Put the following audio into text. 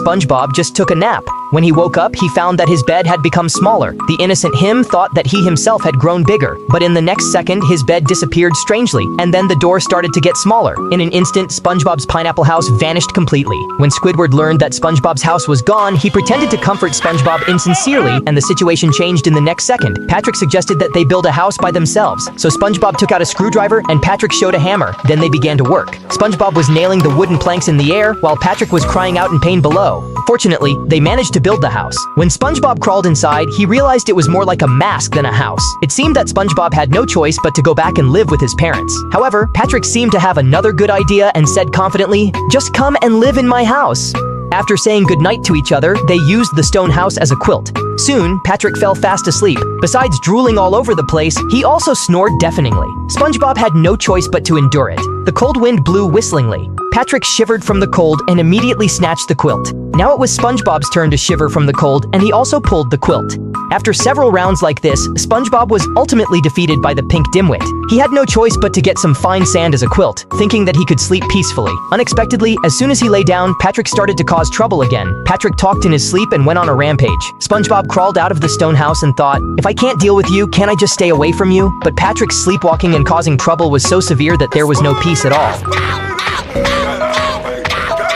Spongebob just took a nap. When he woke up, he found that his bed had become smaller. The innocent him thought that he himself had grown bigger, but in the next second, his bed disappeared strangely, and then the door started to get smaller. In an instant, SpongeBob's pineapple house vanished completely. When Squidward learned that SpongeBob's house was gone, he pretended to comfort SpongeBob insincerely, and the situation changed in the next second. Patrick suggested that they build a house by themselves, so SpongeBob took out a screwdriver and Patrick showed a hammer. Then they began to work. SpongeBob was nailing the wooden planks in the air, while Patrick was crying out in pain below. Fortunately, they managed to build the house. When SpongeBob crawled inside, he realized it was more like a mask than a house. It seemed that SpongeBob had no choice but to go back and live with his parents. However, Patrick seemed to have another good idea and said confidently, "Just come and live in my house." After saying goodnight to each other, they used the stone house as a quilt. Soon, Patrick fell fast asleep. Besides drooling all over the place, he also snored deafeningly. SpongeBob had no choice but to endure it. The cold wind blew whistlingly. Patrick shivered from the cold and immediately snatched the quilt. Now it was SpongeBob's turn to shiver from the cold, and he also pulled the quilt. After several rounds like this, SpongeBob was ultimately defeated by the pink dimwit. He had no choice but to get some fine sand as a quilt, thinking that he could sleep peacefully. Unexpectedly, as soon as he lay down, Patrick started to cause trouble again. Patrick talked in his sleep and went on a rampage. SpongeBob crawled out of the stone house and thought, "If I can't deal with you, can't I just stay away from you?" But Patrick's sleepwalking and causing trouble was so severe that there was no peace at all.